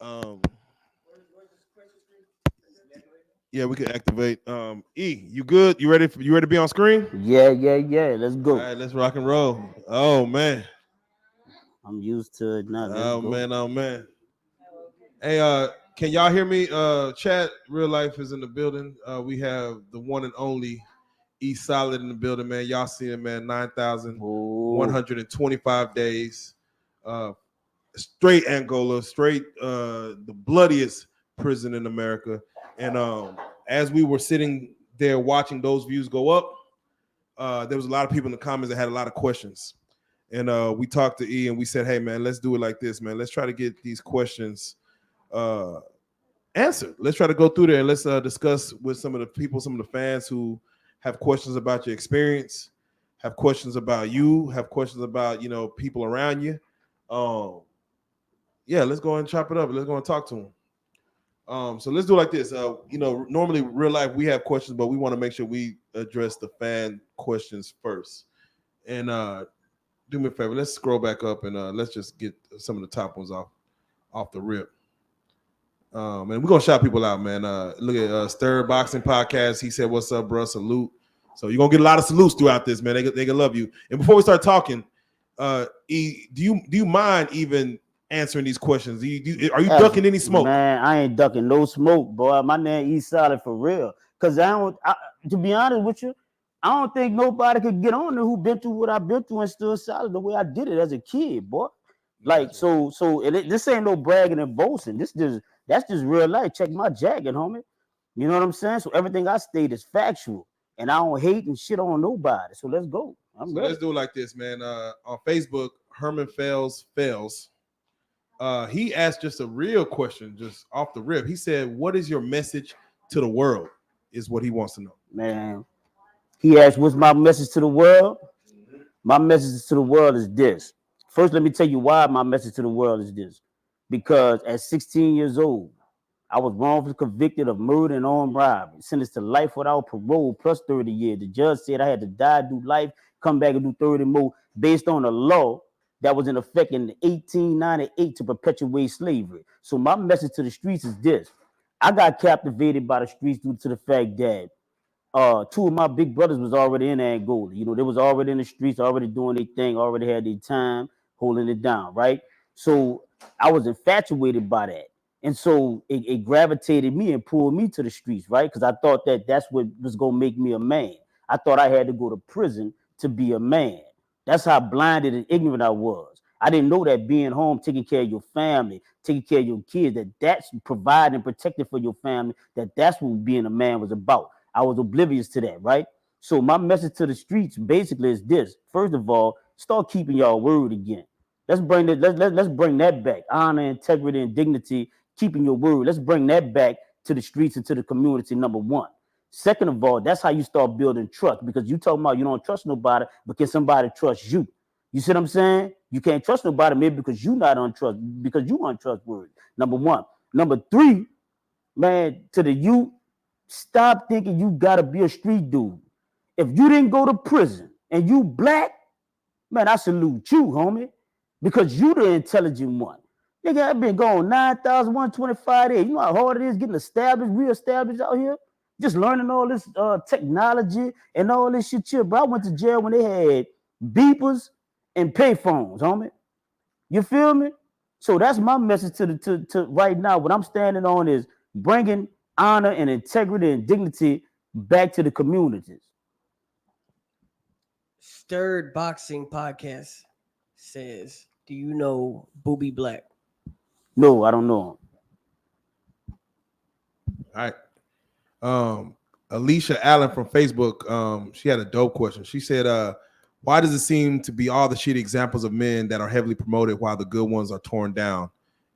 Um, yeah, we can activate. You good? You ready? You ready to be on screen? Yeah. Let's All go. right, let's rock and roll. Oh man. I'm used to it now. Let's Oh go. man. Oh man. Hey, can y'all hear me? Chat. Real life is in the building. We have the one and only ESolid in the building, man. Y'all see him, man. Oh, 9,125 days. Uh, straight Angola, straight the bloodiest prison in America. And as we were sitting there watching those views go up, there was a lot of people in the comments that had a lot of questions. And we talked to E and we said, hey, man, let's do it like this, man. Let's try to get these questions uh, answered. Let's try to go through there and let's discuss with some of the people, some of the fans who have questions about your experience, have questions about you, have questions about, people around you. Um, yeah, let's go and chop it up. Let's go and talk to them. So let's do it like this. Normally real life we have questions, but we want to make sure we address the fan questions first. And do me a favor, let's scroll back up and let's just get some of the top ones off the rip. And we're gonna shout people out, man. Look at Stir Boxing Podcast. He said, "What's up, bro? Salute." So you're gonna get a lot of salutes throughout this, man. They can love you. And before we start talking, do you mind even answering these questions? Are you ducking any smoke? man, I ain't ducking no smoke, boy. My name ESolid for real. Cause to be honest with you, I don't think nobody could get on there who been through what I've been through and still solid the way I did it as a kid, boy. Like this ain't no bragging and boasting. That's just real life. Check my jacket, homie. You know what I'm saying? So everything I state is factual, and I don't hate and shit on nobody. So let's go. I'm So ready. let's do it like this, man. On Facebook, Herman fails. He asked just a real question, just off the rip. He said, "What is your message to the world?" Is what he wants to know. Man, he asked, "What's my message to the world?" My message to the world is this. First, let me tell you why my message to the world is this. Because at 16 years old, I was wrongfully convicted of murder and armed robbery, sentenced to life without parole plus 30 years. The judge said I had to die, do life, come back and do 30 more based on a law that was in effect in 1898 to perpetuate slavery. So my message to the streets is this. I got captivated by the streets due to the fact that two of my big brothers was already in Angola. You know, they was already in the streets, already doing their thing, already had their time holding it down, right? So I was infatuated by that. And so it gravitated me and pulled me to the streets, right? Because I thought that that's what was going to make me a man. I thought I had to go to prison to be a man. That's how blinded and ignorant I was. I didn't know that being home, taking care of your family, taking care of your kids, that's providing and protecting for your family, that's what being a man was about. I was oblivious to that, right? So my message to the streets basically is this. First of all, start keeping y'all word again. Let's bring that, let's bring that back. Honor, integrity, and dignity, keeping your word. Let's bring that back to the streets and to the community, number one. Second of all, that's how you start building trust because you talking about you don't trust nobody, but can somebody trust you? You see what I'm saying? You can't trust nobody maybe because you not untrust because you untrustworthy. Number one. Number three, man, to the youth, stop thinking you gotta be a street dude. If you didn't go to prison and you black, man, I salute you, homie, because you the intelligent one. Nigga, I've been going 9,125 days. You know how hard it is getting established, reestablished out here? Just learning all this technology and all this shit. Bro, I went to jail when they had beepers and payphones, homie. You feel me? So that's my message to right now. What I'm standing on is bringing honor and integrity and dignity back to the communities. Stirred Boxing Podcast says, "Do you know Booby Black?" No, I don't know. All right. Alicia Allen from Facebook, she had a dope question. She said, why does it seem to be all the shitty examples of men that are heavily promoted while the good ones are torn down?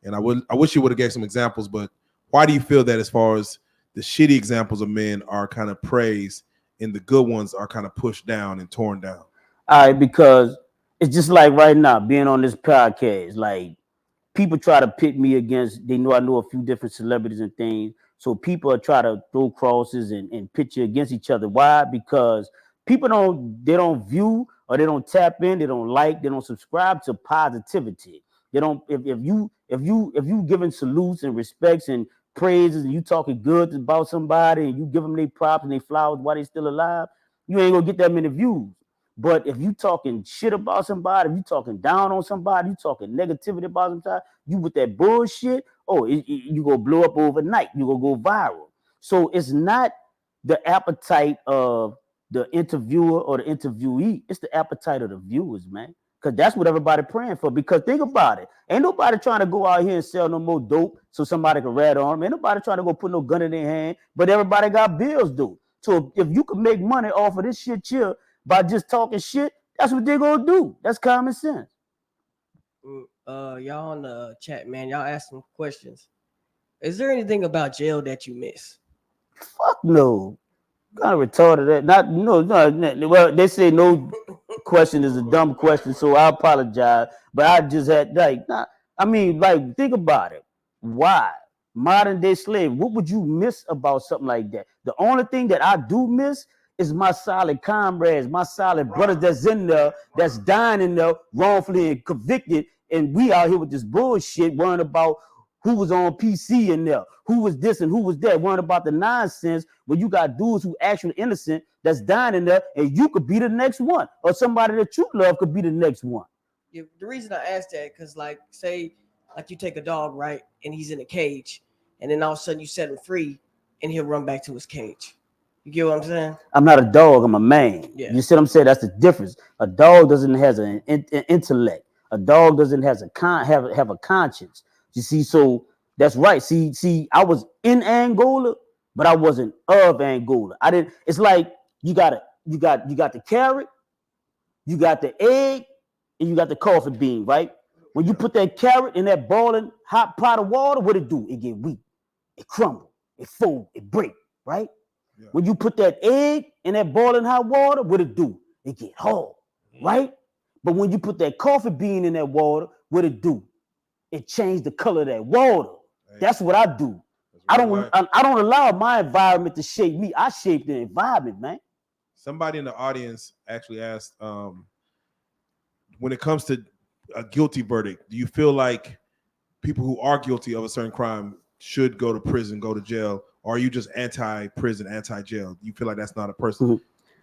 And I wish you would have gave some examples, but why do you feel that as far as the shitty examples of men are kind of praised and the good ones are kind of pushed down and torn down? All right, because it's just like right now being on this podcast. Like people try to pit me against. They know I know a few different celebrities and things. So people are try to throw crosses and pit you against each other. Why? Because people don't view or they don't tap in. They don't like. They don't subscribe to positivity. They don't. If you giving salutes and respects and praises and you talking good about somebody and you give them their props and their flowers while they still alive, you ain't gonna get that many views. But if you talking shit about somebody, if you talking down on somebody, you talking negativity about somebody, you with that bullshit, you gonna blow up overnight. You gonna go viral. So it's not the appetite of the interviewer or the interviewee, it's the appetite of the viewers, man. Because that's what everybody praying for. Because think about it. Ain't nobody trying to go out here and sell no more dope so somebody can rat on them. Ain't nobody trying to go put no gun in their hand, but everybody got bills due. So if you can make money off of this shit here by just talking shit, that's what they're gonna do. That's common sense. Y'all on the chat, man. Y'all ask some questions. Is there anything about jail that you miss? Fuck no. Kind of retarded that. Not no. Well, they say no question is a dumb question, so I apologize. But I just had think about it. Why modern day slave? What would you miss about something like that? The only thing that I do miss is my solid comrades, my solid brothers that's in there, that's dying in there, wrongfully and convicted, and we out here with this bullshit, worrying about who was on PC in there, who was this and who was that, worrying about the nonsense when you got dudes who actually innocent that's dying in there, and you could be the next one, or somebody that you love could be the next one. Yeah, the reason I asked that, because say you take a dog, right, and he's in a cage, and then all of a sudden you set him free, and he'll run back to his cage. You get what I'm saying? I'm not a dog, I'm a man. Yeah. You see what I'm saying? That's the difference. A dog doesn't have an intellect. A dog doesn't have a conscience. You see, so that's right. See, I was in Angola, but I wasn't of Angola. I didn't. It's like you got the carrot, you got the egg, and you got the coffee bean, right? When you put that carrot in that boiling hot pot of water, what it do? It get weak, it crumble, it fold, it break, right? Yeah. When you put that egg in that boiling hot water, what it do? It get hard, right? But when you put that coffee bean in that water, what it do? It changed the color of that water. Right. That's what I do. I don't allow my environment to shape me. I shape the environment, man. Somebody in the audience actually asked, when it comes to a guilty verdict, do you feel like people who are guilty of a certain crime should go to prison, go to jail, or are you just anti-prison, anti-jail? You feel like that's not a person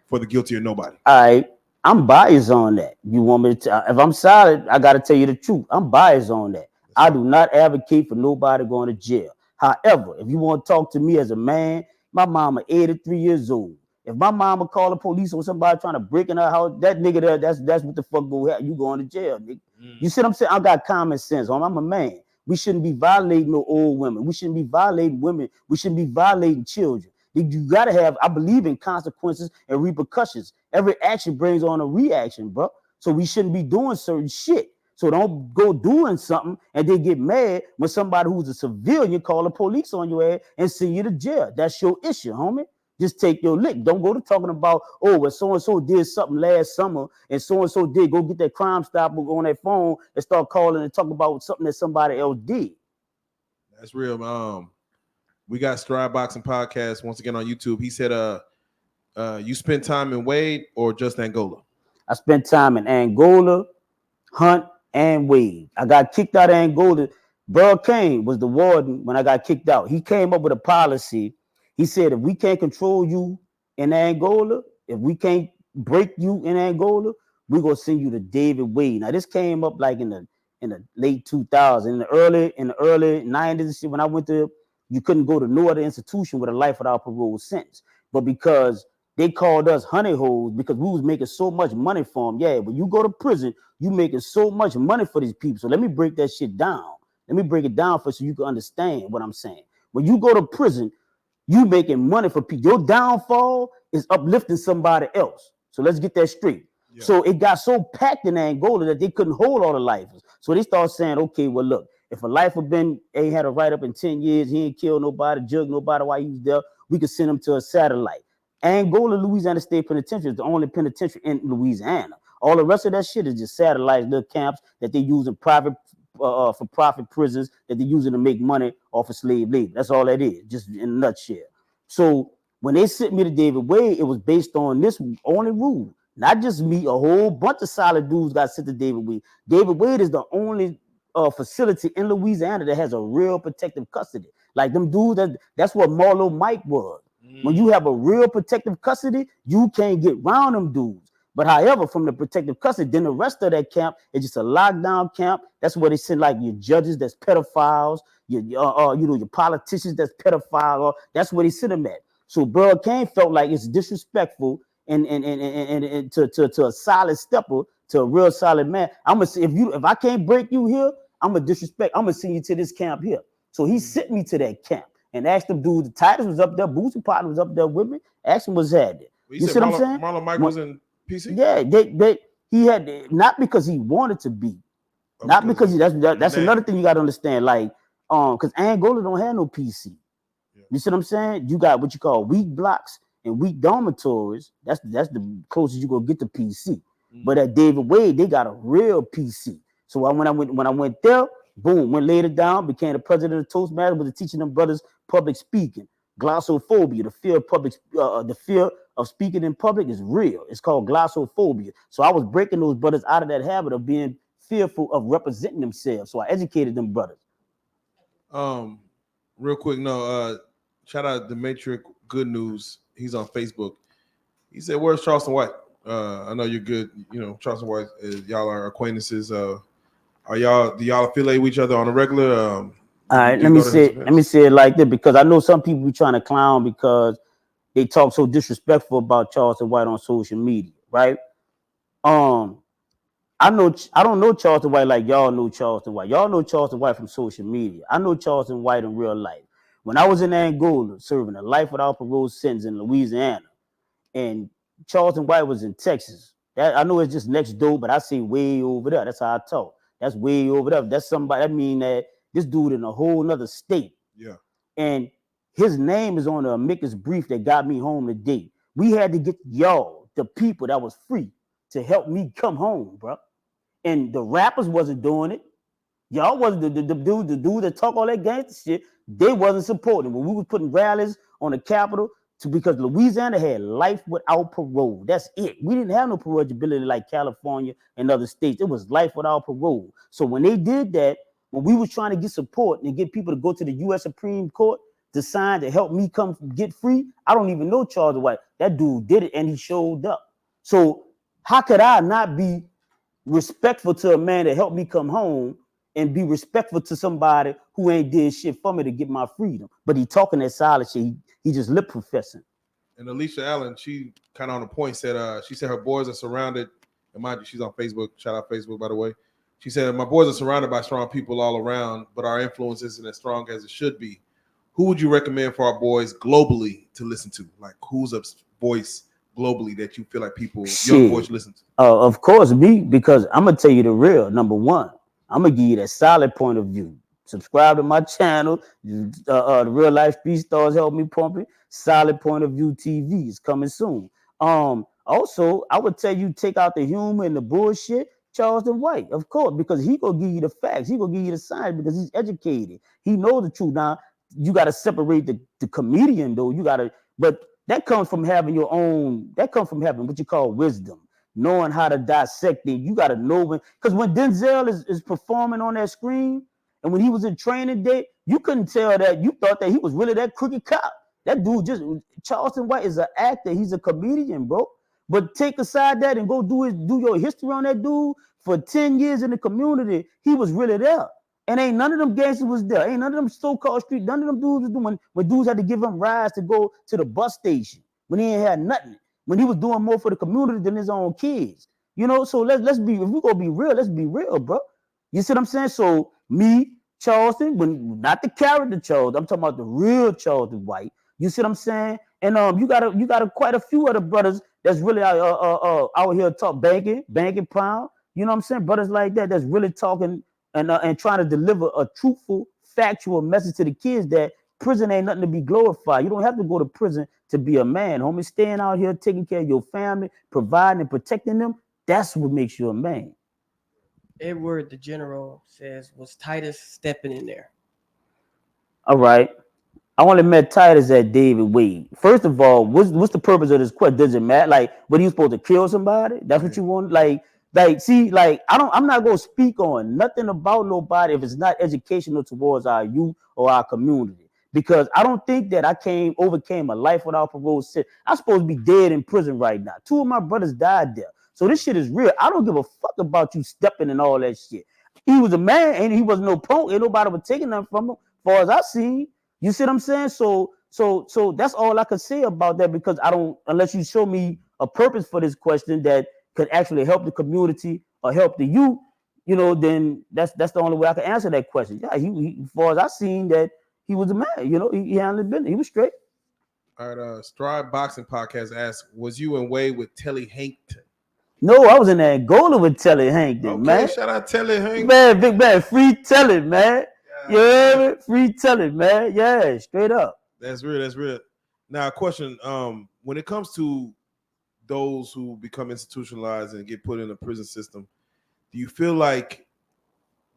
for the guilty or nobody? All right. I'm biased on that. You want me to? If I'm solid, I got to tell you the truth. I'm biased on that. I do not advocate for nobody going to jail. However, if you want to talk to me as a man, my mama 83 years old. If my mama call the police on somebody trying to break in her house, that nigga there, that's what the fuck go happen. You going to jail, nigga. You see what I'm saying? I got common sense. I'm a man. We shouldn't be violating no old women. We shouldn't be violating women. We shouldn't be violating children. You gotta have, I believe in consequences and repercussions. Every action brings on a reaction, bro. So we shouldn't be doing certain shit. So don't go doing something and then get mad when somebody who's a civilian call the police on your ass and send you to jail. That's your issue, homie. Just take your lick. Don't go to talking about, well, so-and-so did something last summer and so-and-so did. Go get that Crime Stopper on that phone and start calling and talk about something that somebody else did. That's real. We got Stride Boxing Podcast once again on YouTube. He said, you spent time in Wade or just Angola? I spent time in Angola, Hunt, and Wade. I got kicked out of Angola. Burl Kane was the warden when I got kicked out. He came up with a policy. He said, if we can't control you in Angola, if we can't break you in Angola, we're gonna send you to David Wade. Now this came up like in the late 2000s, in the early 90s. When I went to, you couldn't go to no other institution with a life without parole sentence. But because they called us honey holes because we was making so much money for them. Yeah, when you go to prison, you making so much money for these people. So let me break that shit down. Let me break it down so you can understand what I'm saying. When you go to prison, you making money for people. Your downfall is uplifting somebody else. So let's get that straight. Yeah. So it got so packed in Angola that they couldn't hold all the lifers. So they started saying, okay, well, look, if a lifer ain't had a write-up in 10 years, he ain't killed nobody, jugged nobody while he was there, we could send him to a satellite. Angola, Louisiana State Penitentiary is the only penitentiary in Louisiana. All the rest of that shit is just satellites, little camps that they use in private for profit prisons that they're using to make money off of slave labor. That's all that is, just in a nutshell. So when they sent me to David Wade, it was based on this only rule. Not just me, a whole bunch of solid dudes got sent to David Wade. David Wade is the only facility in Louisiana that has a real protective custody. Like them dudes, that's what Marlo Mike was. When you have a real protective custody, you can't get round them dudes. But however, from the protective custody, then the rest of that camp is just a lockdown camp. That's where they send like your judges that's pedophiles, your politicians that's pedophiles. That's where they send them at. So Bro Kane felt like it's disrespectful and to a solid stepper, to a real solid man. I'm gonna say if I can't break you here, I'm gonna disrespect. I'm gonna send you to this camp here. So he sent me to that camp and asked them dudes. The Titus was up there, Boosie partner was up there with me. Asked him what's happening. You see what I'm saying? Marlon Mike was in PC. Yeah, he had not because he wanted to be, not because that's another thing you got to understand. Like, because Angola don't have no PC. Yeah. You see what I'm saying? You got what you call weak blocks and weak dormitories. That's the closest you gonna get to PC. But at David Wade, they got a real PC. So when I went there, boom, went laid it down, became the president of Toastmasters, was teaching them brothers public speaking, glossophobia, the fear of speaking in public is real. It's called glossophobia. So I was breaking those brothers out of that habit of being fearful of representing themselves. So I educated them brothers. Real quick, shout out to Matrix Good News. He's on Facebook. He said, "Where's Charleston White?" I know you're good. You know, Charleston White. Y'all are acquaintances. Do y'all affiliate with each other on a regular? All right, let me say it like this, because I know some people be trying to clown because they talk so disrespectful about Charleston White on social media, right? I don't know Charleston White like y'all know Charleston White. Y'all know Charleston White from social media. I know Charleston White in real life. When I was in Angola serving a life without parole sentence in Louisiana, and Charleston White was in Texas. I know it's just next door, but I say way over there. That's how I talk. That's way over there. That's somebody. That mean that this dude in a whole nother state. Yeah. And his name is on the amicus brief that got me home today. We had to get y'all, the people that was free, to help me come home, bro. And the rappers wasn't doing it. Y'all wasn't the dude that talk all that gangster shit. They wasn't supporting when we was putting rallies on the Capitol. Because Louisiana had life without parole. That's it. We didn't have no parole eligibility like California and other states. It was life without parole. So when they did that, when we was trying to get support and get people to go to the U.S. Supreme Court to sign to help me come get free, I don't even know Charles White. That dude did it and he showed up. So how could I not be respectful to a man that helped me come home and be respectful to somebody who ain't did shit for me to get my freedom? But he talking that solid shit. He just lip professing. And Alicia Allen, she kind of on the point said, she said her boys are surrounded, and mind you, she's on Facebook. Shout out Facebook, by the way. She said, my boys are surrounded by strong people all around, but our influence isn't as strong as it should be. Who would you recommend for our boys globally to listen to? Like, who's a voice globally that you feel like young boys should listen to? Of course, me, because I'm going to tell you the real. Number one, I'm going to give you that solid point of view. Subscribe to my channel. The Reallyfe Street Stars help me pump it. Solid Point of View TV is coming soon. Also, I would tell you take out the humor and the bullshit. Charleston White, of course, because he gonna give you the facts. He gonna give you the science because he's educated. He knows the truth. Now you gotta separate the comedian though. But that comes from having your own. That comes from having what you call wisdom, knowing how to dissect it. You gotta know because when Denzel is performing on that screen. And when he was in Training Day, you couldn't tell that. You thought that he was really that crooked cop. That dude Charleston White is an actor. He's a comedian, bro. But take aside that and go do your history on that dude. For 10 years in the community, he was really there. And ain't none of them gangsters was there. Ain't none of them so-called street. None of them dudes was doing when dudes had to give him rides to go to the bus station when he ain't had nothing. When he was doing more for the community than his own kids. You know, so let's be, if we gonna be real, let's be real, bro. You see what I'm saying? So me, Charleston, not the character Charles, I'm talking about the real Charleston White. You see what I'm saying? And you got quite a few other brothers that's really out here talk banking pound. You know what I'm saying? Brothers like that that's really talking and trying to deliver a truthful, factual message to the kids that prison ain't nothing to be glorified. You don't have to go to prison to be a man, homie. Staying out here taking care of your family, providing and protecting them, that's what makes you a man. Edward the General says, was Titus stepping in there? All right. I only met Titus at David Wade. First of all, what's the purpose of this question? Does it matter? Like, what are you supposed to kill somebody? That's what you want? Like, Like, see, like I'm not gonna speak on nothing about nobody if it's not educational towards our youth or our community. Because I don't think that overcame a life without parole sentence. I'm supposed to be dead in prison right now. 2 of my brothers died there. So this shit is real. I don't give a fuck about you stepping and all that shit. He was a man and he wasn't no punk. Ain't nobody was taking nothing from him, as far as I seen. You see what I'm saying? So that's all I can say about that, because I don't, unless you show me a purpose for this question that could actually help the community or help the youth, then that's the only way I can answer that question. Yeah, he as far as I seen that he was a man, he handled business. He was straight. All right, Stride Boxing Podcast asks, was you in Way with Telly Hankton? No, I was in Angola with Telly Hankton, Okay, man. shout out Telly Hankton. Man, big man, free Telly, man. You heard me? Free Telly, man. Yeah, straight up. That's real. Now, a question, when it comes to those who become institutionalized and get put in the prison system, do you feel like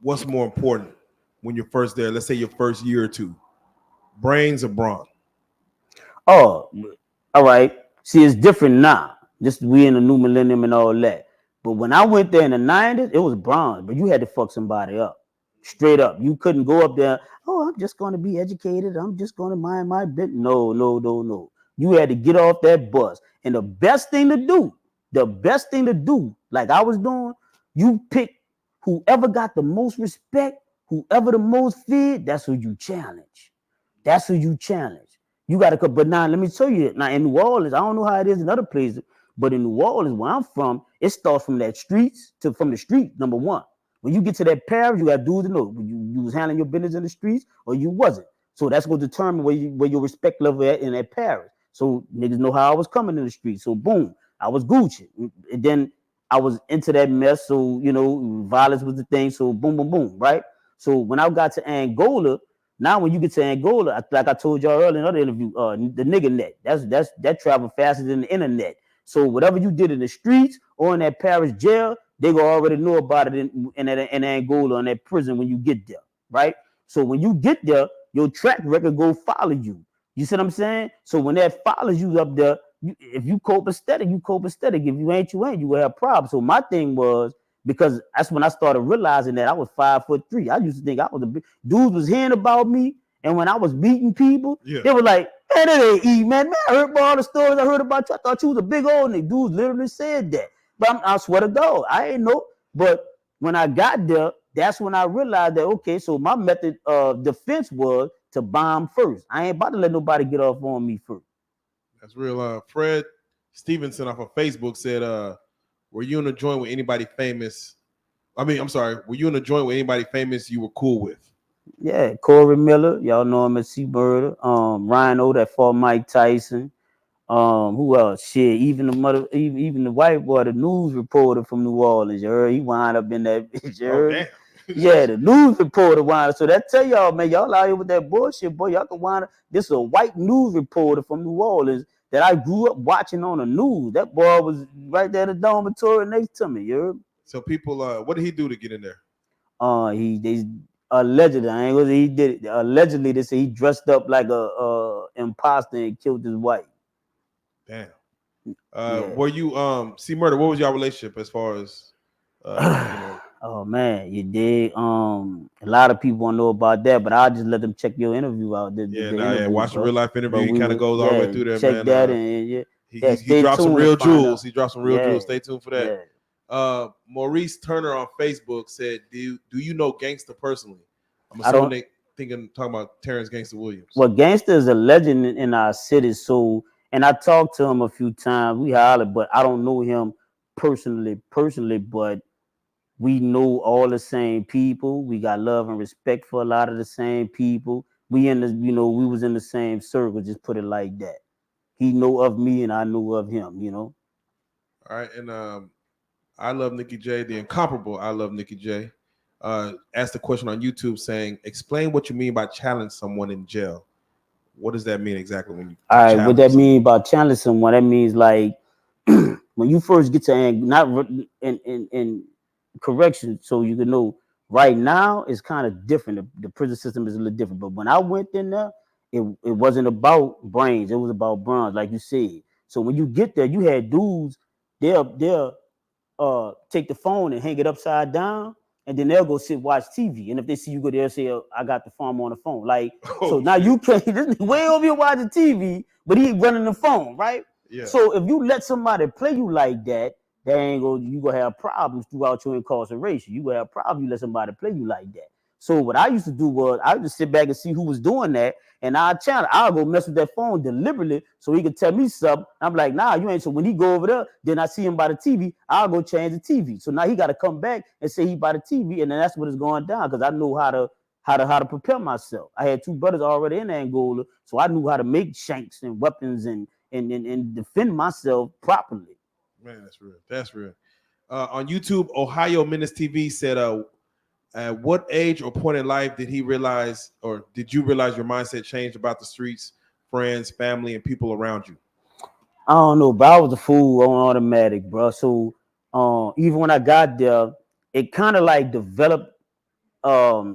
what's more important when you're first there? Let's say your first year or two, brains or brawn? Oh, all right. See, it's different now. Just we in the new millennium and all that. But when I went there in the 90s, it was bronze, but you had to fuck somebody up. Straight up. You couldn't go up there, oh, I'm just going to be educated. I'm just going to mind my business. No. You had to get off that bus. And the best thing to do, like I was doing, you pick whoever got the most respect, whoever the most feared, that's who you challenge. You got to come. But now, let me tell you, now in New Orleans, I don't know how it is in other places, but in New Orleans, where I'm from, it starts from the street, number one. When you get to that parish, you got to do the know. You was handling your business in the streets or you wasn't. So that's going to determine where your respect level at in that parish. So niggas know how I was coming in the street. So boom, I was Gucci. And then I was into that mess. So, violence was the thing. So boom, right? So when I got to Angola, now when you get to Angola, like I told y'all earlier in another interview, the nigga net, that travel faster than the internet. So whatever you did in the streets or in that parish jail, they gonna already know about it in Angola, in that prison when you get there, right? So when you get there, your track record go follow you. You see what I'm saying? So when that follows you up there, if you copacetic, you copacetic. If you ain't, you ain't. You will have problems. So my thing was, because that's when I started realizing that I was 5'3". I used to think I was a big dudes was hearing about me, and when I was beating people, they were like, "Man, that ain't E, man. I heard about all the stories I heard about you. I thought you was a big old nigga." Dudes literally said that. But I swear to God, I ain't know. But when I got there, that's when I realized that, okay, so my method of defense was to bomb first. I ain't about to let nobody get off on me first. That's real. Fred Stevenson off of Facebook said, were you in a joint with anybody famous? Were you in a joint with anybody famous you were cool with? Yeah, Corey Miller, y'all know him as C-Murder. Rhino that fought Mike Tyson. Who else? Shit, even the white boy, the news reporter from New Orleans. You heard? He wound up in that bitch. You heard? Damn. Yeah, the news reporter wound up. So that tell y'all, man, y'all out here with that bullshit, boy. Y'all can wind up. This is a white news reporter from New Orleans that I grew up watching on the news. That boy was right there in the dormitory next to me. You heard? So people, what did he do to get in there? They allegedly, I ain't gonna say he did it. Allegedly, they say he dressed up like a imposter and killed his wife. Damn. Yeah. Were you C-Murder? What was your relationship as far as? Oh man, you did. A lot of people want to know about that, but I'll just let them check your interview out. Watch the real life interview. He kind of goes all the way through there, check man. That and he dropped some real jewels. He dropped some real jewels. Stay tuned for that. Yeah. Maurice Turner on Facebook said, "Do you know Gangsta personally?" I'm assuming talking about Terrence Gangsta Williams. Well, Gangsta is a legend in our city, so, and I talked to him a few times. We hollered, but I don't know him personally, but we know all the same people. We got love and respect for a lot of the same people. We we was in the same circle. Just put it like that. He know of me, and I know of him. All right, and I love Nikki J, the incomparable. I love Nikki J. Asked a question on YouTube saying, "Explain what you mean by challenge someone in jail. What does that mean exactly when you?" All right, what that mean by challenge someone? That means like when you first get to not in correction, so you can know. Right now, it's kind of different. The prison system is a little different. But when I went in there, it wasn't about brains. It was about bronze, like you said. So when you get there, you had dudes. They're take the phone and hang it upside down, and then they'll go sit watch TV. And if they see you go there, say, oh, I got the farm on the phone. Like, so now you can't. This way over here watching TV, but he running the phone, right? Yeah. So if you let somebody play you like that, you gonna have problems throughout your incarceration. You gonna have problems. You let somebody play you like that. So what I used to do was I would just sit back and see who was doing that, and I'll go mess with that phone deliberately so he could tell me something. I'm like, nah, you ain't. So when he go over there, then I see him by the TV, I'll go change the TV. So now he got to come back and say he by the TV, and then that's what is going down because I know how to prepare myself. I had 2 brothers already in Angola, so I knew how to make shanks and weapons and defend myself properly. Man, that's real. That's real. On YouTube, Ohio Menace TV said, at what age or point in life did he realize, or did you realize your mindset changed about the streets, friends, family, and people around you? I don't know, but I was a fool on automatic, bro. So even when I got there, it kind of like developed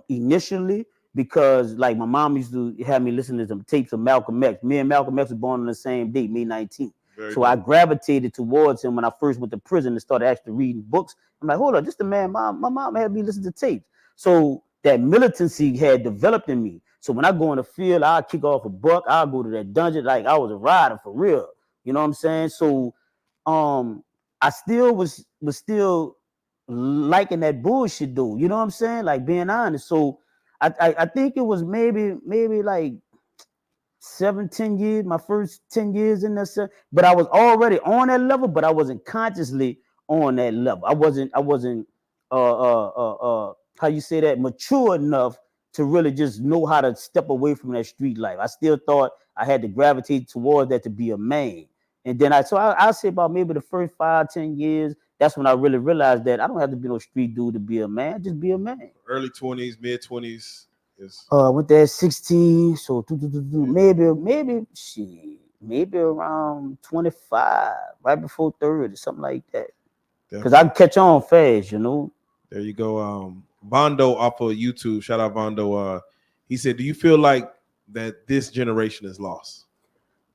initially because like my mom used to have me listen to some tapes of Malcolm X. Me and Malcolm X were born on the same date, May 19th. So I gravitated towards him when I first went to prison and started actually reading books. I'm like, hold on, just the man, my mom had me listen to tapes. So that militancy had developed in me. So when I go in the field, I'll kick off a buck, I'll go to that dungeon, like I was a rider for real. You know what I'm saying? So I still was still liking that bullshit though. You know what I'm saying? Like being honest. So I think it was maybe like 7-10 years, my first 10 years in this, but I was already on that level, but I wasn't consciously on that level. I wasn't how you say that, mature enough to really just know how to step away from that street life. I still thought I had to gravitate towards that to be a man. And then I'll say about maybe the first 5-10 years, that's when I really realized that I don't have to be no street dude to be a man, just be a man. Early 20s, mid 20s. Went there at 16, so maybe around 25, right before 30, something like that. Because I can catch on fast, you know. There you go. Vondo off of YouTube, shout out Vondo. He said, do you feel like that this generation is lost?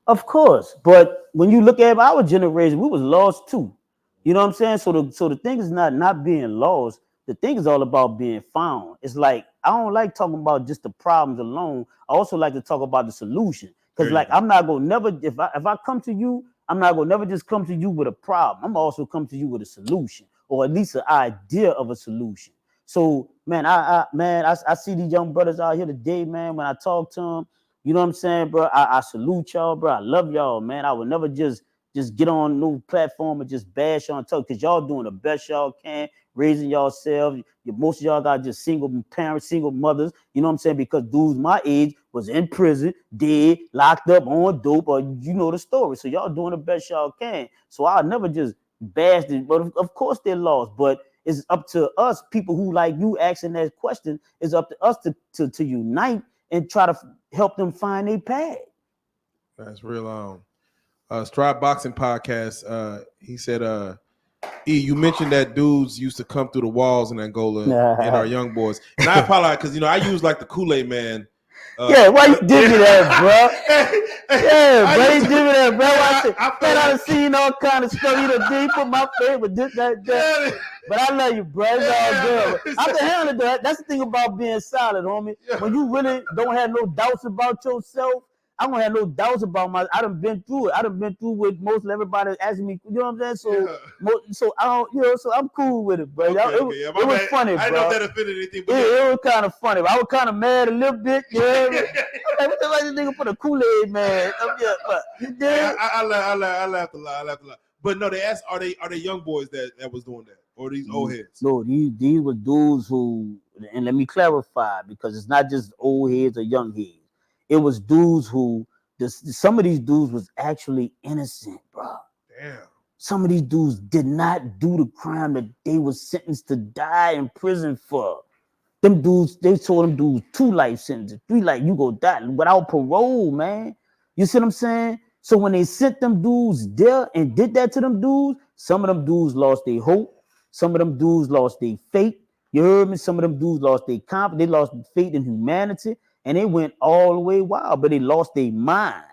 Of course, but when you look at our generation, we was lost too. You know what I'm saying? So the thing is not being lost. The thing is all about being found. It's like I don't like talking about just the problems alone. I also like to talk about the solution. Because like I'm not gonna never if I come to you, I'm not gonna never just come to you with a problem. I'm also come to you with a solution, or at least an idea of a solution. So man, I see these young brothers out here today, man. When I talk to them, you know what I'm saying, bro? I salute y'all, bro. I love y'all, man. I would never just get on no platform and just bash on talk because y'all doing the best y'all can, raising yourselves. Most of y'all got just single parents, single mothers. You know what I'm saying? Because dudes my age was in prison, dead, locked up on dope, or you know the story. So y'all doing the best y'all can. So I'll never just bash it. But of course they're lost. But it's up to us, people who like you asking that question. It's up to us to unite and try to help them find their path. That's real. Stride Boxing Podcast. He said, you mentioned that dudes used to come through the walls in Angola and our young boys. And I apologize because I use like the Kool-Aid man. Yeah, why you did me that, bro? Yeah, bro, you did me that, bro. I done seen all kind of stuff. You done put my favorite, this, that. But I love you, bro. It's all good. I can handle that. That's the thing about being solid, homie. When you really don't have no doubts about yourself, I don't have no doubts about I done been through it. I done been through with most of everybody asking me, you know what I'm saying? So I don't, so I'm cool with it, bro. Okay, it was funny, bro. I didn't know if that offended anything, but it was kind of funny. I was kind of mad a little bit. Yeah. I'm like, what the fuck this nigga put a Kool-Aid man? I laughed a lot. But no, they asked, are they young boys that was doing that, or these old heads? No, these were dudes who, and let me clarify, because it's not just old heads or young heads. It was dudes who, some of these dudes was actually innocent, bro. Damn. Some of these dudes did not do the crime that they were sentenced to die in prison for. Them dudes, they told them dudes 2 life sentences, 3 life, you go die without parole, man. You see what I'm saying? So when they sent them dudes there and did that to them dudes, some of them dudes lost their hope. Some of them dudes lost their faith. You heard me? Some of them dudes lost their confidence. They lost faith in humanity. And they went all the way wild, but they lost their mind.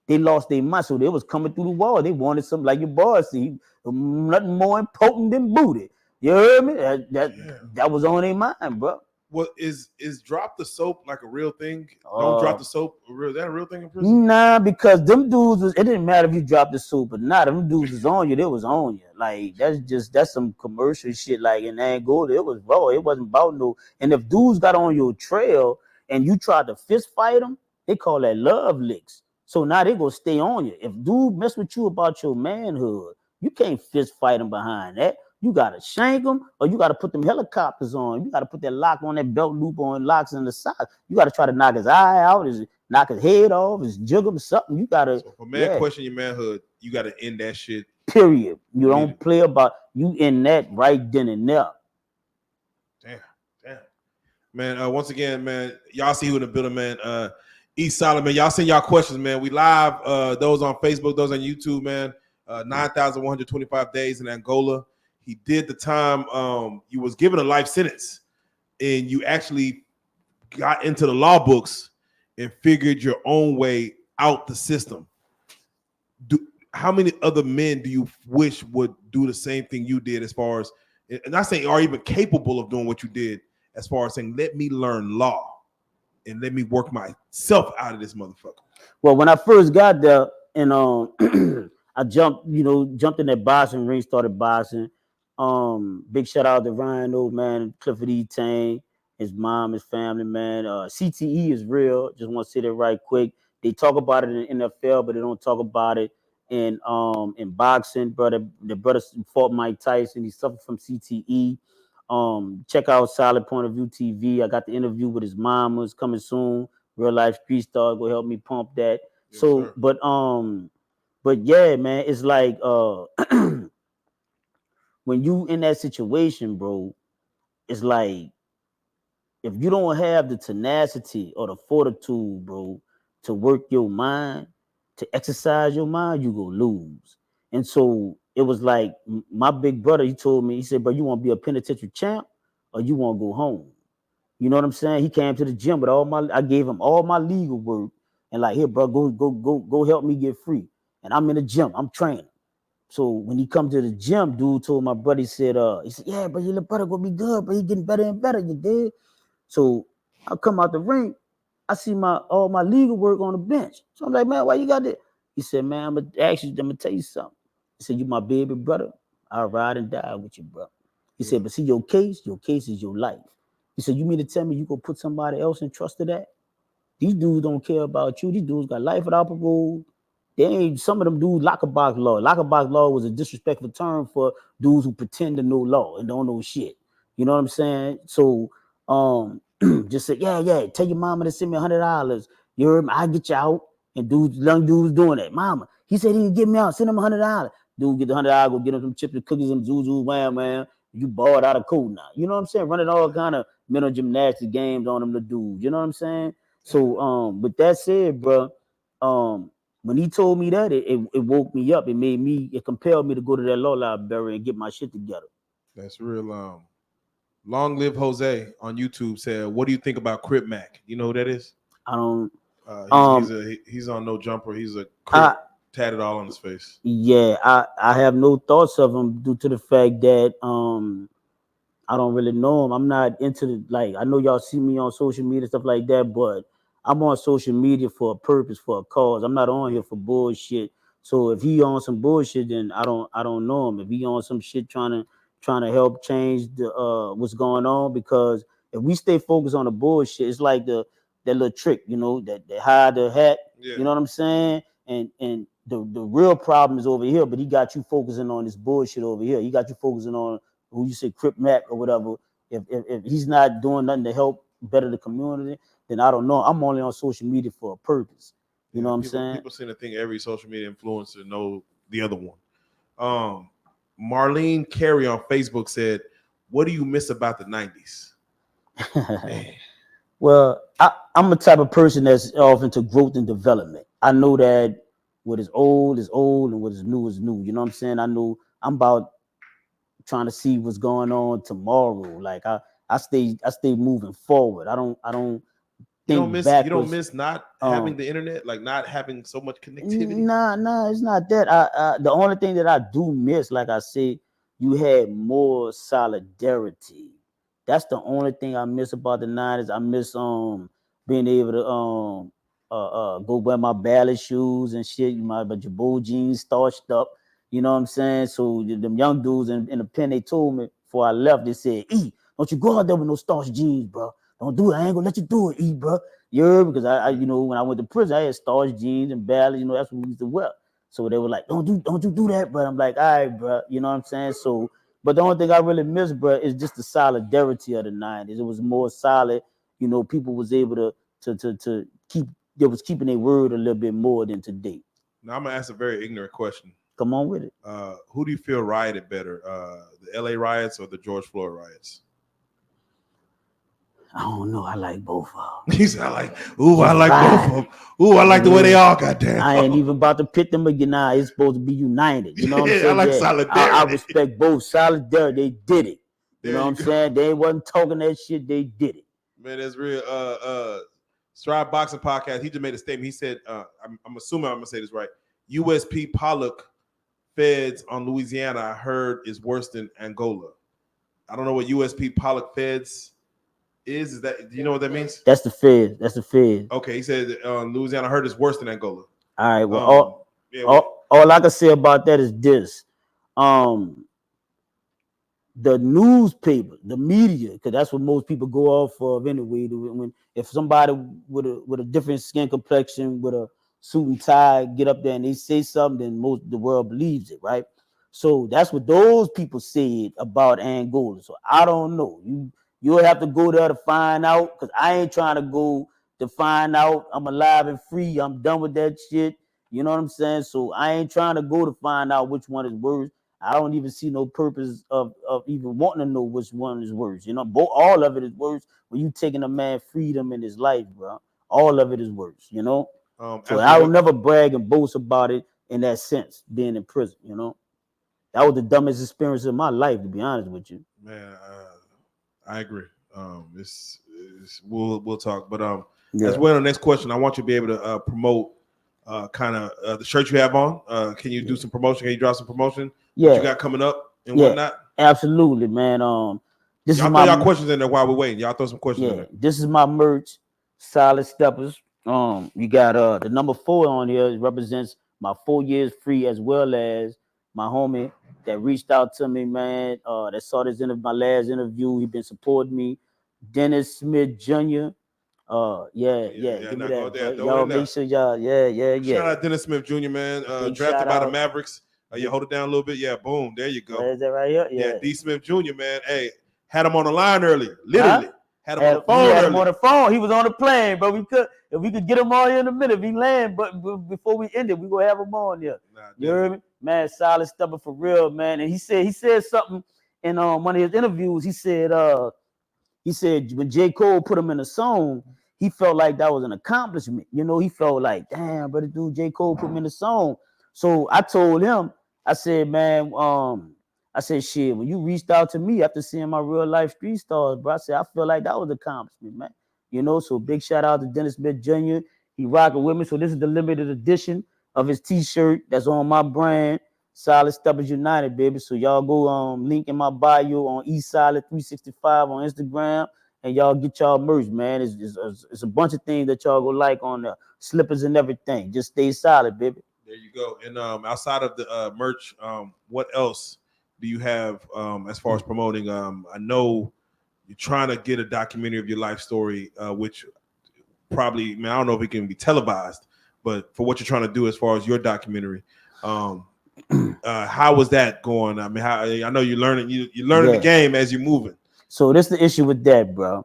They lost their mind, so they was coming through the wall. They wanted something like your boy see, nothing more important than booty. You heard me? That was on their mind, bro. What is drop the soap like a real thing? Don't drop the soap. That a real thing in prison? Nah, because them dudes was, it didn't matter if you dropped the soap or not. Them dudes was on you, they was on you. Like that's some commercial shit. Like in Angola, it was raw. It wasn't about no. And if dudes got on your trail and you tried to fist fight them, they call that love licks. So now they gonna stay on you. If dude mess with you about your manhood, you can't fist fight them behind that. You gotta shank them, or you gotta put them helicopters on. You gotta put that lock on, that belt loop on, locks in the side. You gotta try to knock his eye out, knock his head off, his jug him, something. You gotta. So if a man question your manhood, you gotta end that shit. Period. You don't play about you in that right then and there. Damn. Man, once again, man, y'all see who in the building, man. ESolids, man. Y'all send y'all questions, man. We live, those on Facebook, those on YouTube, man. 9,125 days in Angola. He did the time. You was given a life sentence, and you actually got into the law books and figured your own way out the system. How many other men do you wish would do the same thing you did, as far as, and not saying are even capable of doing what you did, as far as saying, let me learn law and let me work myself out of this motherfucker? Well, when I first got there, and I jumped in that boxing ring, started boxing. Big shout out to Ryan, old man, Clifford E. Tang, his mom, his family, man. CTE is real. Just want to say that right quick. They talk about it in the NFL, but they don't talk about it in boxing. The brother fought Mike Tyson. He suffered from CTE. Check out Solid Point of View TV. I got the interview with his mom. It's coming soon. Reallyfe Street Star will help me pump that. Yes, so, sir. But yeah, man, it's like when you in that situation, bro, it's like if you don't have the tenacity or the fortitude, bro, to work your mind, to exercise your mind, you go lose. And so it was like my big brother, he told me, he said, bro, you want to be a penitentiary champ or you want to go home? You know what I'm saying? He came to the gym with I gave him all my legal work and like, here, bro, go help me get free. And I'm in the gym, I'm training. So when he come to the gym, dude told my brother, he said, yeah, but your little brother gonna be good, but he getting better and better, you did. So I come out the ring, I see all my legal work on the bench. So I'm like, man, why you got that? He said, man, I'm gonna tell you something. He said, you my baby brother. I'll ride and die with you, bro. He said, but see, your case is your life. He said, you mean to tell me you gonna put somebody else in trust of that? These dudes don't care about you. These dudes got life without parole. They ain't, some of them dudes locker box law. Locker box law was a disrespectful term for dudes who pretend to know law and don't know shit. You know what I'm saying? So just say, yeah, tell your mama to send me $100. You heard me? I get you out. And young dudes doing that. Mama, he said he can get me out, send him $100. Dude, get the $100, go get him some chips and cookies and zuzu, wham, man. You balled out of code now. You know what I'm saying? Running all kind of mental gymnastics games on them, the dudes. You know what I'm saying? So with that said, bro, when he told me that, it woke me up. It compelled me to go to that law library and get my shit together. That's real. Long Live Jose on YouTube said, what do you think about Crip Mac? You know who that is? I don't. He's on No Jumper. He's a Crip, tatted all on his face. Yeah, I have no thoughts of him due to the fact that I don't really know him. I'm not into I know y'all see me on social media, stuff like that, but I'm on social media for a purpose, for a cause. I'm not on here for bullshit. So if he on some bullshit, then I don't know him. If he on some shit trying to help change the what's going on, because if we stay focused on the bullshit, it's like that little trick, that they hide the hat. Yeah. You know what I'm saying? And the real problem is over here, but he got you focusing on this bullshit over here. He got you focusing on who you say Crip Mac or whatever. If he's not doing nothing to help better the community, then I don't know. I'm only on social media for a purpose. You know what I'm saying? People seem to think every social media influencer know the other one. Marlene Carey on Facebook said, what do you miss about the 90s? Well, I'm the type of person that's off into growth and development. I know that what is old and what is new is new. You know what I'm saying? I know I'm about trying to see what's going on tomorrow. Like I stay moving forward. I don't think backwards. You don't miss not having the internet, like not having so much connectivity. Nah, it's not that. The only thing that I do miss, like I said, you had more solidarity. That's the only thing I miss about the 90s. I miss being able to go wear my ballet shoes and shit, my Jabot jeans starched up. You know what I'm saying? So them young dudes in the pen, they told me before I left, they said, "E, don't you go out there with no starched jeans, bro. Don't do it. I ain't gonna let you do it, E, bro." You heard? Because I when I went to prison, I had starched jeans and ballads. That's what we used to wear. So they were like, don't you do that, bro. I'm like, all right, bro. You know what I'm saying? So, but the only thing I really miss, bro, is just the solidarity of the 90s. It was more solid. People was able to keep, they was keeping their word a little bit more than today. Now I'm gonna ask a very ignorant question. Come on with it. Who do you feel rioted better, the LA riots or the George Floyd riots? I don't know. I like both of them. He said, I like both of them. Ooh, I like the way they all got down. I ain't even about to pit them again. Nah, it's supposed to be united. You know what I'm saying? I like solidarity. I respect both. Solidarity, they did it. You know what I'm saying? They wasn't talking that shit. They did it. Man, that's real. Stride Boxing Podcast, he just made a statement. He said, I'm assuming I'm going to say this right. USP Pollock feds on Louisiana, I heard, is worse than Angola. I don't know what USP Pollock feds is. Do you know what that means? That's the feds. That's the feds. Okay, he said Louisiana, I heard, is worse than Angola. All right, well, all I can say about that is this. The newspaper, the media, because that's what most people go off of anyway. If somebody with a different skin complexion, with a suit and tie, get up there and they say something, then the world believes it, right? So that's what those people said about Angola. So I don't know. You'll have to go there to find out, because I ain't trying to go to find out. I'm alive and free. I'm done with that shit. You know what I'm saying? So I ain't trying to go to find out which one is worse. I don't even see no purpose of even wanting to know which one is worse. All of it is worse when you taking a man freedom in his life, bro. All of it is worse, So I will never brag and boast about it in that sense, being in prison, That was the dumbest experience of my life, to be honest with you. Man, I agree. We'll talk. But as well, the next question, I want you to be able to promote kind of the shirt you have on. Can you do some promotion? Can you drop some promotion? Yeah, what you got coming up and whatnot? Absolutely, man. Y'all throw y'all questions in there while we're waiting. Y'all throw some questions in there. This is my merch, Solid Steppers. You got the number 4 on here. It represents my 4 years free, as well as my homie that reached out to me, man. That saw this in my last interview. He been supporting me, Dennis Smith Jr. Give me that. Y'all make sure y'all, Shout out Dennis Smith Jr., man. Drafted by the Mavericks. You hold it down a little bit. Yeah, boom. There you go. Is that right here? Yeah, D. Smith Jr., man. Hey, had him on the line earlier. Literally. Had him on the phone. Had him on the phone. He was on the plane, but if we could get him on here in a minute, if he land, but before we end it, we gonna have him on here. You heard me? Man, Solid Stepper for real, man. And he said something in one of his interviews. He said when J. Cole put him in a song, he felt like that was an accomplishment. He felt like, damn, brother, dude, J. Cole put me in the song. So I told him, I said, man, shit, when you reached out to me after seeing my real life Street Stars, bro, I said, I feel like that was an accomplishment, man. So big shout out to Dennis Smith Jr. He rocking with me. So this is the limited edition of his t-shirt that's on my brand, Solid Steppers United, baby. So y'all go link in my bio on ESolid365 on Instagram, and y'all get y'all merch, man. It's a bunch of things that y'all go like on the slippers and everything. Just stay solid, baby. There you go. And outside of the merch, what else do you have as far as promoting? I know you're trying to get a documentary of your life story, which probably, man, I don't know if it can be televised, but for what you're trying to do as far as your documentary, how was that going? I mean, I know you're learning the game as you're moving. So this is the issue with that, bro.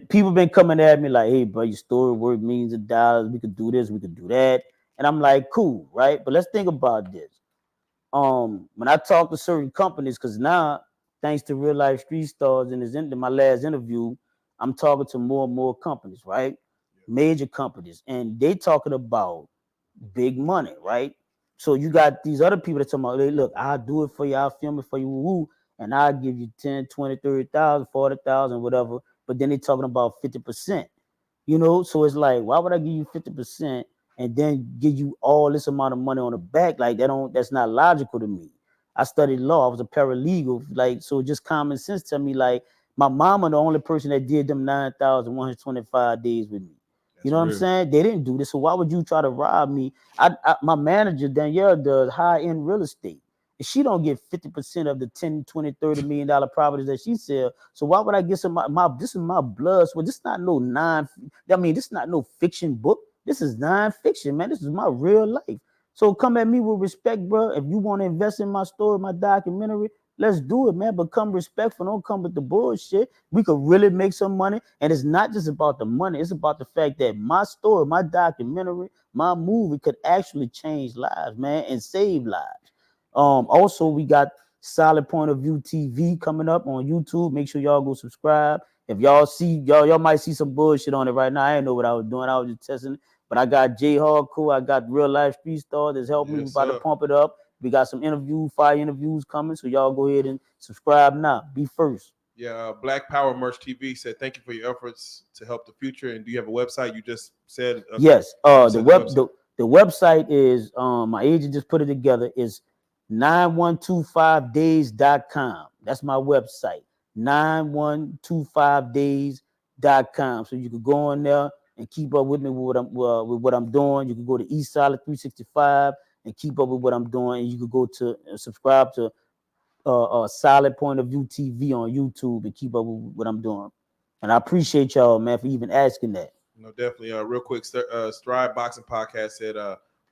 People been coming at me like, hey, bro, your story worth millions of dollars. We could do this, we could do that. And I'm like, cool, right? But let's think about this. When I talk to certain companies, because now, thanks to Real Life Street Stars in my last interview, I'm talking to more and more companies, right? Major companies. And they talking about big money, right? So you got these other people that talking about, hey, look, I'll do it for you, I'll film it for you, woo, and I'll give you 10, 20, 30,000, 40,000, whatever. But then they talking about 50%. You know, so it's like, why would I give you 50% and then give you all this amount of money on the back? Like that's not logical to me. I studied law, I was a paralegal, like, so just common sense to me, like, my mama the only person that did them 9,125 days with me. You know what I'm saying? They didn't do this, so why would you try to rob me? My manager Danielle does high-end real estate. And she don't get 50% of the 10, 20, $30 million properties that she sells. So why would I get some this is my blood? So this is not no this is not no fiction book. This is non-fiction, man. This is my real life. So come at me with respect, bro. If you want to invest in my story, my documentary, let's do it, man. But come respectful. Don't come with the bullshit. We could really make some money. And it's not just about the money. It's about the fact that my story, my documentary, my movie could actually change lives, man, and save lives. Also, we got Solid Point of View TV coming up on YouTube. Make sure y'all go subscribe. If y'all see, y'all might see some bullshit on it right now. I didn't know what I was doing. I was just testing it. But I got J Hardcore. I got Real Life Street Star that's helping me. We about to pump it up. We got some fire interviews coming. So y'all go ahead and subscribe now. Be first. Yeah, Black Power Merch TV said thank you for your efforts to help the future. And do you have a website? You just said yes. The website is my agent just put it together. Is 9125days.com. That's my website. 9125days.com. So you can go on there and keep up with me with what I'm doing. You can go to ESolids 365 and keep up with what I'm doing. And you can go to subscribe to Solid Point of View TV on YouTube and keep up with what I'm doing. And I appreciate y'all, man, for even asking that. No, definitely. Real quick, Stride Boxing Podcast said,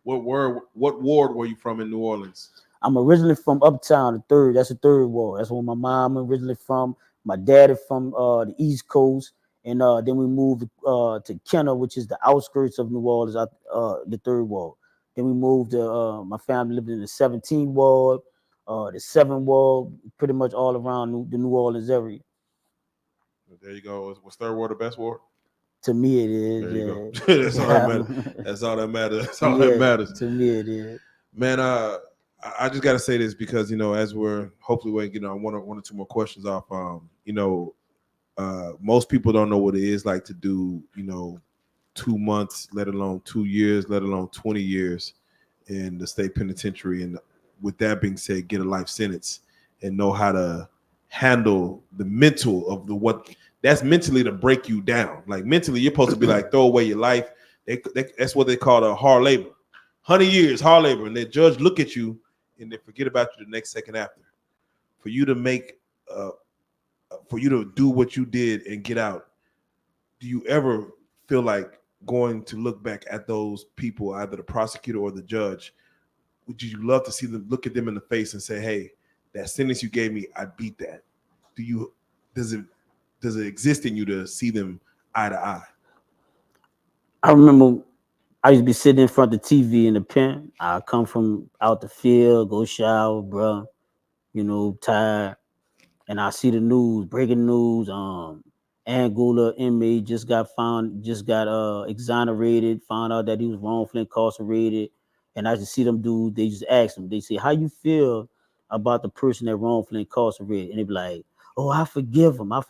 what ward were you from in New Orleans? I'm originally from Uptown, the third. That's the third ward. That's where my mom originally from. My dad is from the East Coast, and then we moved to Kenner, which is the outskirts of New Orleans, the third ward. Then we moved to my family lived in the 17th ward, the 7th ward, pretty much all around the New Orleans area. There you go. Was third ward the best ward? To me, it is. There you go. That's all that matters. That's all that matters. That's all that matters. To me, it is. Man, I just got to say this because, as we're hopefully waiting, one or two more questions off. Most people don't know what it is like to do, 2 months, let alone 2 years, let alone 20 years in the state penitentiary. And with that being said, get a life sentence and know how to handle the mental of what that's mentally to break you down. Like mentally, you're supposed to be like, throw away your life. That's what they call a hard labor. 100 years, hard labor. And the judge look at you and they forget about you the next second after. For you to for you to do what you did and get out, do you ever feel like going to look back at those people, either the prosecutor or the judge? Would you love to see them, look at them in the face and say, hey, that sentence you gave me, I beat that? Does it exist in you to see them eye to eye? I remember I used to be sitting in front of the TV in the pen. I come from out the field, go shower, bro, tired. And I see the news, breaking news. Angola inmate just got exonerated, found out that he was wrongfully incarcerated. And I just see them dudes, they just ask them, they say, how you feel about the person that wrongfully incarcerated? And they be like, oh, I forgive him. I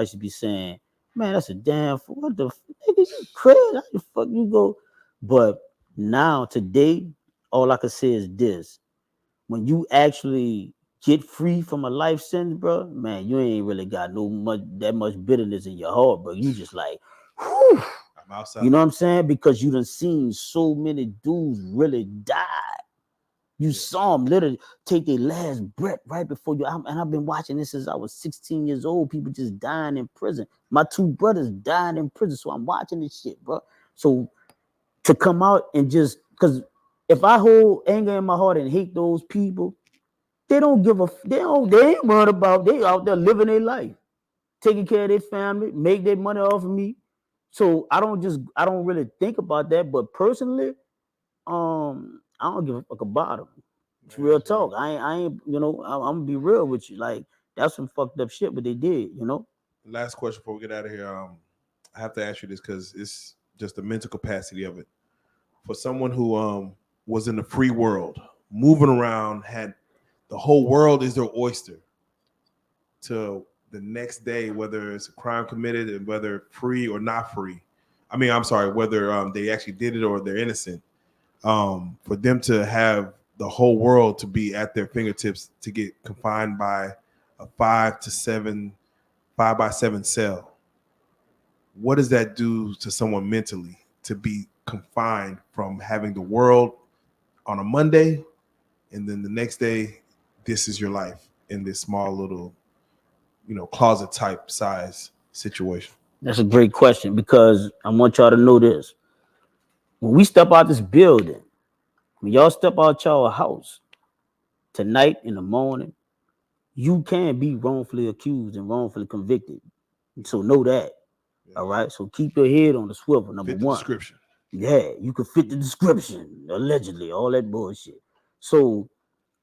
should be saying, man, that's a damn, what the nigga, you crazy? How the fuck you go? But now, today, all I can say is this. When you actually get free from a life sentence, bro, man, you ain't really got that much bitterness in your heart, bro. You just like, whew. I'm outside. You know what I'm saying? Because you done seen so many dudes really die. You saw them literally take their last breath right before you. And I've been watching this since I was 16 years old. People just dying in prison. My two brothers died in prison, so I'm watching this shit, bro. So to come out and just, because if I hold anger in my heart and hate those people, they ain't worried about, they out there living their life, taking care of their family, make their money off of me. So I don't really think about that. But personally, I don't give a fuck about them. It's real talk. Right. I ain't, I'm gonna be real with you. Like, that's some fucked up shit, but they did, Last question before we get out of here. I have to ask you this because it's just the mental capacity of it. For someone who was in the free world, moving around, had the whole world is their oyster, to the next day, whether it's a crime committed and whether free or not free, I mean, I'm sorry, whether they actually did it or they're innocent. For them to have the whole world to be at their fingertips to get confined by a 5x7 cell. What does that do to someone mentally to be confined from having the world on a Monday and then the next day, this is your life in this small little, closet type size situation? That's a great question because I want y'all to know this. When we step out this building, when y'all step out y'all house tonight in the morning, you can be wrongfully accused and wrongfully convicted. So know that. Yeah. All right. So keep your head on the swivel. Number Fit the one. description. Yeah, you could fit the description, allegedly, all that bullshit. So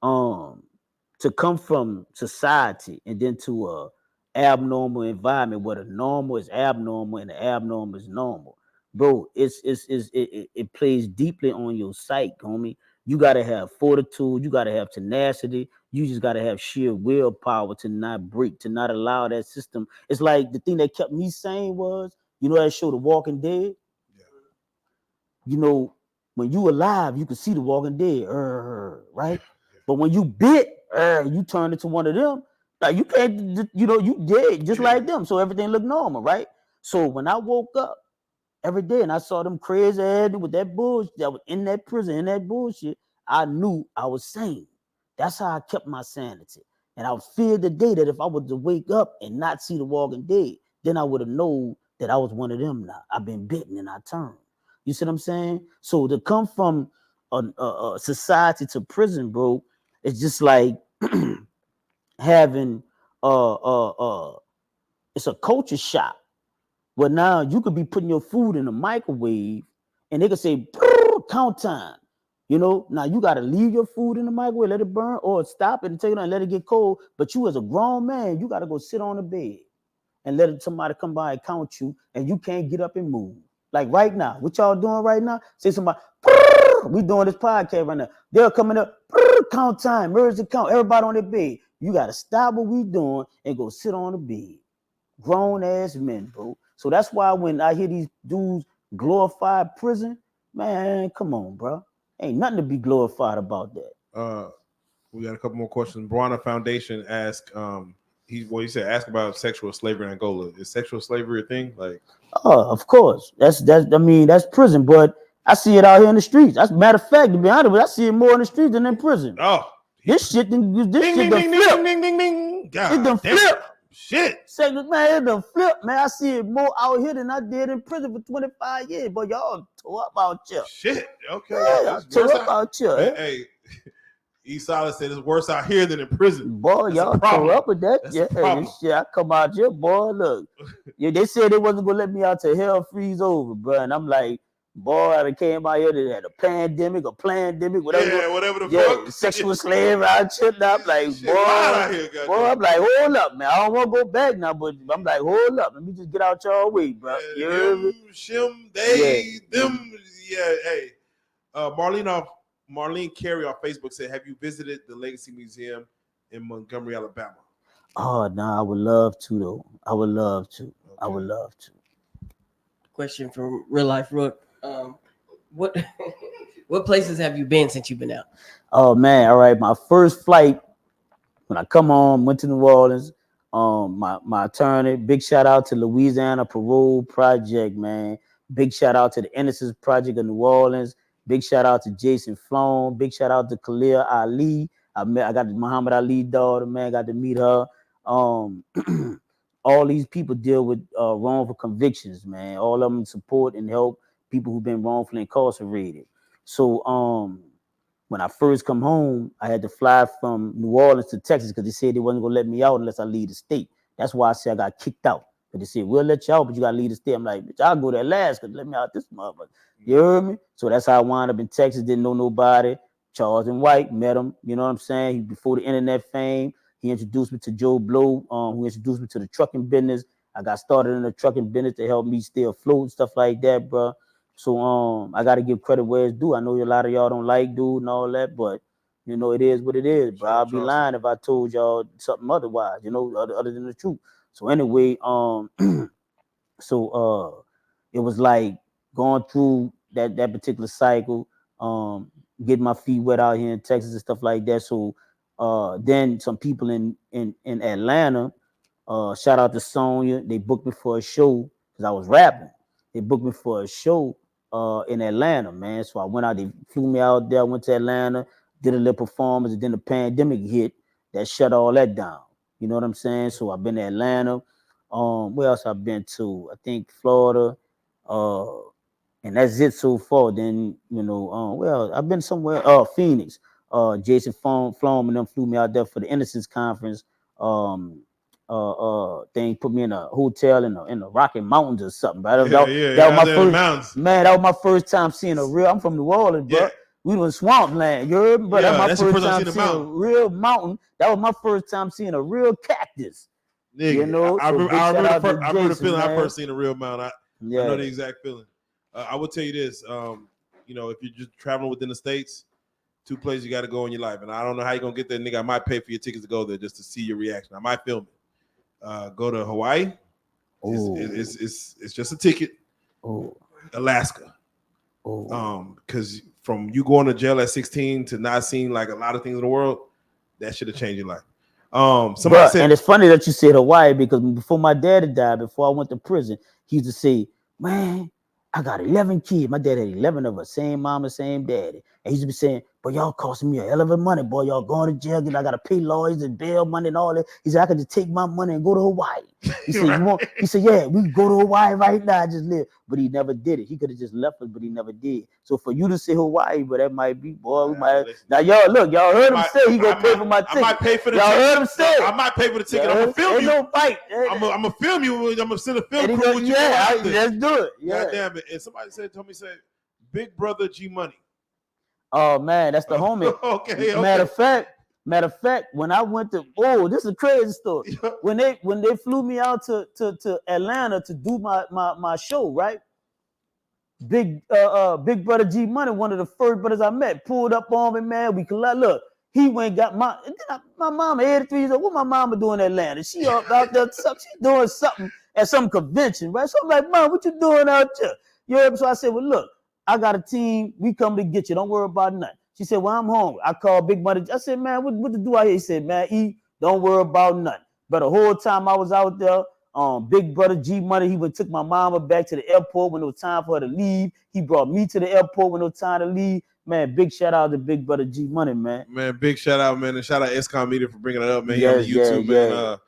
to come from society and then to a abnormal environment where the normal is abnormal and the abnormal is normal, bro, it plays deeply on your psyche, homie. You gotta have fortitude, you gotta have tenacity, you just gotta have sheer willpower to not break, to not allow that system. It's like the thing that kept me sane was, that show The Walking Dead. Yeah. When you alive, you can see The Walking Dead, right? But when you bit, you turn into one of them. Like you can't, you dead just like them. So everything looked normal, right? So when I woke up every day and I saw them crazy ass with that bullshit that was in that prison, in that bullshit, I knew I was sane. That's how I kept my sanity. And I feared the day that if I was to wake up and not see The Walking Dead, then I would have known that I was one of them now. I've been bitten and I turned. You see what I'm saying? So to come from a society to prison, bro, it's just like having it's a culture shock. Well, now you could be putting your food in the microwave and they could say, count time. Now you got to leave your food in the microwave, let it burn, or stop it and take it out and let it get cold. But you as a grown man, you got to go sit on the bed and let somebody come by and count you, and you can't get up and move. Like right now, what y'all doing right now? Say somebody, we doing this podcast right now. They're coming up, count time, emergency count, everybody on their bed. You got to stop what we doing and go sit on the bed. Grown ass men, bro. So that's why when I hear these dudes glorify prison, man, come on, bro. Ain't nothing to be glorified about that. We got a couple more questions. Brana Foundation asked, he said ask about sexual slavery in Angola. Is sexual slavery a thing? Like, of course. That's prison, but I see it out here in the streets. As a matter of fact, to be honest with you, I see it more in the streets than in prison. Oh, this shit done flip. God, it done flip. Shit. Man, it done flip, man. I see it more out here than I did in prison for 25 years. But y'all tore up out here. Shit. Okay. Yeah, tore up out here. Hey, ESolids said it's worse out here than in prison. Boy, y'all tore up with that. That's yeah, this shit. I come out here, boy. Look, they said they wasn't gonna let me out till hell freeze over, bro. And I'm like, boy, I came out here. They had a pandemic, whatever. Yeah, whatever the fuck. Sexual slave out here. I'm like, I'm like, hold up, man. I don't want to go back now, but I'm like, hold up. Let me just get out y'all way, bro. Them, them. Yeah, hey. Marlene Carey on Facebook said, have you visited the Legacy Museum in Montgomery, Alabama? Oh, no, I would love to, though. I would love to. Okay. I would love to. Question from Reallyfe Rook. What places have you been since you've been out? Oh, man. All right. My first flight, when I come home, went to New Orleans. My attorney, big shout out to Louisiana Parole Project, man. Big shout out to the Innocence Project of New Orleans. Big shout out to Jason Flown. Big shout out to Khalil Ali. I got the Muhammad Ali daughter, man. Got to meet her. All these people deal with wrongful convictions, man. All of them support and help people who've been wrongfully incarcerated. So when I first come home, I had to fly from New Orleans to Texas because they said they wasn't gonna let me out unless I leave the state. That's why I said I got kicked out. But they said, we'll let you out, but you gotta leave the state. I'm like, bitch, I'll go to Alaska. Let me out this motherfucker. You heard me? So that's how I wound up in Texas. Didn't know nobody. Charles and White, met him. You know what I'm saying? Before the internet fame, he introduced me to Joe Blow, who introduced me to the trucking business. I got started in the trucking business to help me stay afloat and stuff like that, bro. So I gotta give credit where it's due. I know a lot of y'all don't like dude and all that, but it is what it is, bro. I'll be lying if I told y'all something otherwise, other than the truth. So anyway, it was like going through that particular cycle, getting my feet wet out here in Texas and stuff like that. So then some people in Atlanta, shout out to Sonya, they booked me for a show because I was rapping. They booked me for a show in Atlanta, man. So I went out, they flew me out there, went to Atlanta, did a little performance, and then the pandemic hit that shut all that down. You know what I'm saying? So I've been to Atlanta. Where else I've been to? I think Florida. And that's it so far. Then, you know, well, I've been somewhere, Phoenix. Jason Flom and them flew me out there for the Innocence Conference. Thing put me in a hotel in the Rocky Mountains or something. Bro. That was my first, man. That was my first time seeing a real. I'm from New Orleans, bro. Yeah. We was in swampland. You heard me? But that was my first time seeing a real mountain. That was my first time seeing a real cactus. Nigga, you know, I remember the feeling I first seen a real mountain. I know the exact feeling. I will tell you this, you know, if you're just traveling within the States, 2 places you got to go in your life. And I don't know how you're going to get there, nigga. I might pay for your tickets to go there just to see your reaction. I might film it. Go to Hawaii. It's just a ticket. Alaska. Because from you going to jail at 16 to not seeing like a lot of things in the world, that should have changed your life. Somebody said, and it's funny that you said Hawaii because before my daddy died, before I went to prison, he used to say, man, I got 11 kids. My dad had 11 of us, same mama, same daddy. And he used to be saying, but y'all costing me a hell of a money, boy. Y'all going to jail, and I got to pay lawyers and bail money and all that. He said, I could just take my money and go to Hawaii. He said, you want? He said, yeah, we go to Hawaii right now, just live. But he never did it. He could have just left us, but he never did. So for you to say Hawaii, but that might be, boy, we might. Now y'all look, y'all heard him say he gonna pay for my ticket. I might pay for the ticket. Y'all heard him say I might pay for the ticket. I'm gonna film you. No fight. I'm gonna film you. I'm gonna send a film crew with you. Yeah, let's do it. Yeah. God damn it. And somebody told me, Big Brother G Money. Oh man, that's the homie. Okay. Matter of fact, when I went to this is a crazy story. when they flew me out to Atlanta to do my show, right? Big Brother G Money, one of the first brothers I met, pulled up on me, man. We collide. Look, he went got my mama 83 years old. What my mama doing in Atlanta? She up out there, she doing something at some convention, right? So I'm like, Mom, what you doing out there? You know, so I said, well, look, I got a team. We come to get you. Don't worry about nothing. She said, well, I'm home. I called Big Money. I said, man, what to do out here? He said, man, don't worry about nothing. But the whole time I was out there, Big Brother G Money, he took my mama back to the airport when it was time for her to leave. He brought me to the airport when it was time to leave. Man, big shout out to Big Brother G Money, man. Man, big shout out, man. And shout out ESCOM Media for bringing it up, man. Yes, on the YouTube, man.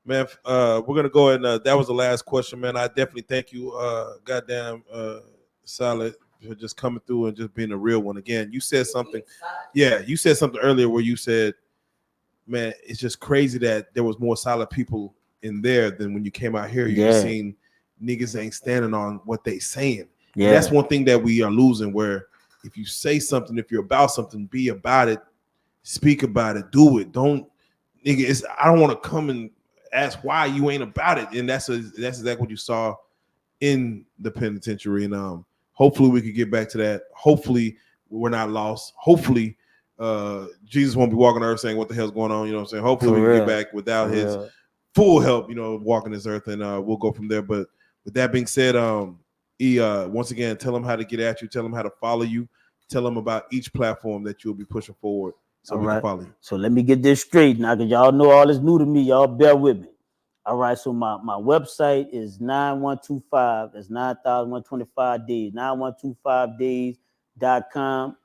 Man, we're going to go ahead and that was the last question, man. I definitely thank you, goddamn Solid, for just coming through and just being a real one. Again, you said something. Yeah, you said something earlier where you said, man, it's just crazy that there was more solid people in there than when you came out here. You seen niggas ain't standing on what they saying. Yeah. That's one thing that we are losing, where if you say something, if you're about something, be about it, speak about it, do it. Don't, nigga, I don't want to come and ask why you ain't about it. And that's exactly what you saw in the penitentiary. And hopefully we could get back to that. Hopefully we're not lost. Hopefully Jesus won't be walking the earth saying what the hell's going on. You know what I'm saying? Hopefully we can get back without his full help, you know, walking this earth, and we'll go from there. But with that being said, once again, tell them how to get at you, tell them how to follow you, tell them about each platform that you'll be pushing forward so we can follow you. So let me get this straight now, because y'all know all this new to me. Y'all bear with me. All right, so my website is 9125. That's 9,125 days. 9125days.com.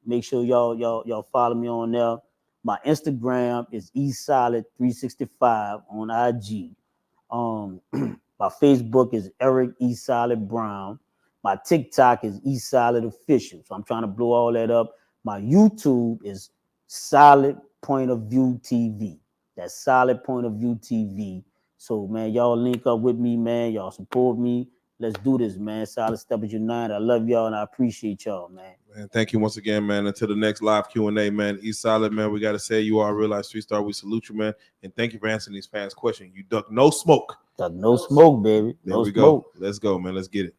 Make sure y'all follow me on there. My Instagram is ESolid365 on IG. My Facebook is Eric ESolid Brown. My TikTok is ESolid Official. So I'm trying to blow all that up. My YouTube is Solid Point of View TV. That's Solid Point of View TV. So, man, y'all link up with me, man. Y'all support me. Let's do this, man. Solid Steppers United. I love y'all and I appreciate y'all, man. Man, thank you once again, man. Until the next live Q&A, man. ESolid, man, we got to say you are a real life street star. We salute you, man. And thank you for answering these fans' questions. You duck no smoke. Duck no smoke, baby. There we go. Let's go, man. Let's get it.